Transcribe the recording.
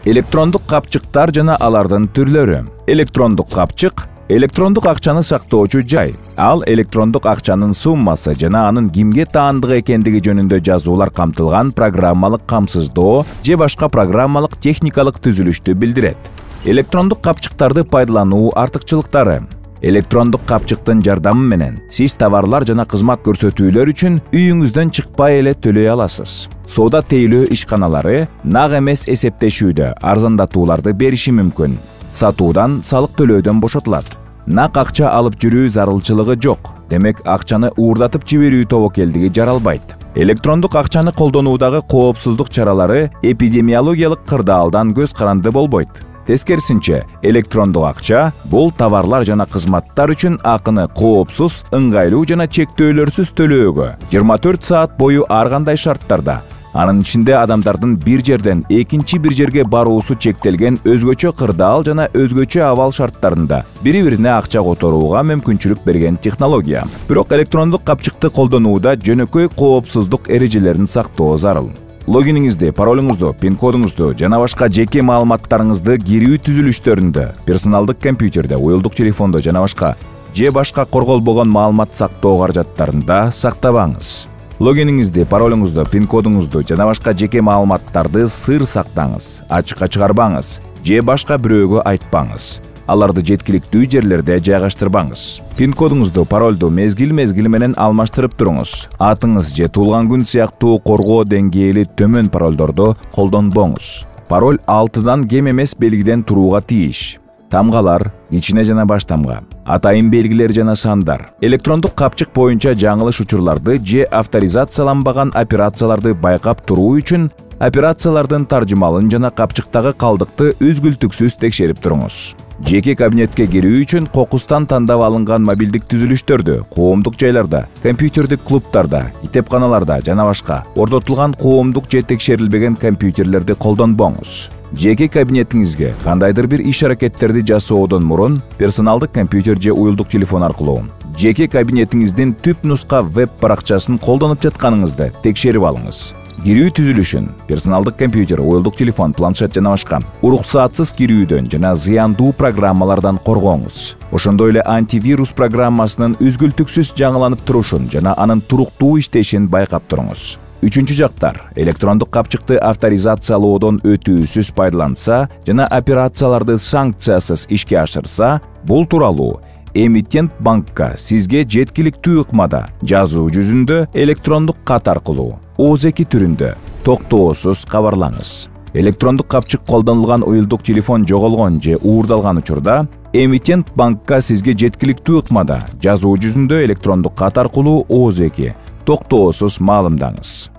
Электрондук капчыктар жана алардын түрлөрү. Электрондук капчык электрондук акчаны сактоочу жай. Ал электрондук акчанын суммасы жана анын кимге таандык экендиги жөнүндө жазуулар камтылган программалык камсыздоо же башка программалык техникалык түзүлүштү билдирет. Электрондук капчыктарды пайдалануу артыкчылыктары. Электрондук капчыктын жардамы менен сиз товарлар жана кызмат көрсөтүүлөр үчүн үйүңүздөн чыкпай эле төлөй аласыз. Соода тейлөө ишканалары нак эмес эсептешүүдө арзандатууларды бериши мүмкүн. Сатуудан салык төлөөдөн бошотулат. Нак акча алып жүрүү зарылчылыгы жок. Демек акчаны уурдатып жиберүү тобокелдиги жаралбайт. Электрондук акчаны колдонуудагы коопсуздук чаралары эпидемиологиялык кырдаалдан көз каранды болбойт. Тескерисинче, электрондук акча бул товарлар жана кызматтар үчүн акыны коопсуз, ыңгайлуу жана чектөөлөрсүз төлөөгө 24 саат бою ар кандай шарттарда, анын ичинде адамдардын бир жерден экинчи бир жерге баруусу чектелген өзгөчө кырдаал жана өзгөчө абал шарттарында бири-бирине акча которууга мүмкүнчүлүк берген технология. Бирок электрондук капчыкты колдонууда жөнөкөй коопсуздук эрежелерин сактоо зарыл. Логиниңизди, паролуңузду, пин-кодуңузду жана башка жеке маалыматтарыңызды кирүү түзүлүштөрүндө, персоналдык компьютерде, уюлдук телефондо жана башка корголбогон маалымат сактоо каражаттарында сактабаңыз. Логиниңизди, паролуңузду, пин-кодуңузду жана башка жеке маалыматтарды сыр сактаңыз, ачыкка чыгарбаңыз же башка бирөөгө айтпаңыз. Аларды жеткиликтүү жерлерде жайгаштырбаңыз. Пин-кодуңузду, паролду мезгил менен алмаштырып туруңуз. Атыңыз же туулган күн сыяктуу коргоо деңгээли төмөн паролдорду колдонбоңуз. Пароль 6-дан кем эмес белгиден турууга тийиш. Тамгалар, ичине жана баш тамга, атайын белгилер жана сандар. Электрондук капчык боюнча жаңылыш учурларды же авторизацияланбаган операцияларды байкап туруу үчүн операциялардын таржымалын жана капчыктагы калдыкты үзгүлтүксүз текшерип туруңуз. Жеке кабинетке кирүү үчүн кокустан тандап алынган мобилдик түзүлүштөрдү коомдук жайларда, компьютердик клубтарда, итепканаларда жана башка орнотулган коомдук же текшерилбеген компьютерлерди колдонбоңуз. Жеке кабинетиңизге кандайдыр бир иш-аракеттерди жасоодон мурун персоналдык компьютер же уюлдук телефон аркылуу жеке кабинетиңиздин түп нуска веб баракчасын колдонуп жатканыңызды текшерип алыңыз. Кирүү түзүлүшүн, персоналдык компьютер, уюлдук телефон, планшет жана башка уруксатсыз кирүүдөн жана зыяндуу программалардан коргоңуз. Ошондой эле антивирус программасынын үзгүлтүксүз жаңыланып турушун жана анын туруктуу иштешин байкап туруңуз. Үчүнчү жактар, электрондук капчыкты авторизациялоодон өтүүсүз пайдаланса жана операцияларды санкциясыз ишке ашырса, бул тууралуу эмитент банкка сизге жеткиликтүү ыкмада жазуу жүзүндө электрондук кат аркылуу ОЗЕКИ түрүндө токтоосуз кабарлаңыз. Электрондук капчык колдонулган уюлдук телефон жоголгон же уурдалган учурда эмитент банкка сизге жеткиликтүү ыкмада жазуу жүзүндө электрондук кат аркылуу ОЗЕКИ токтоосуз маалымдаңыз.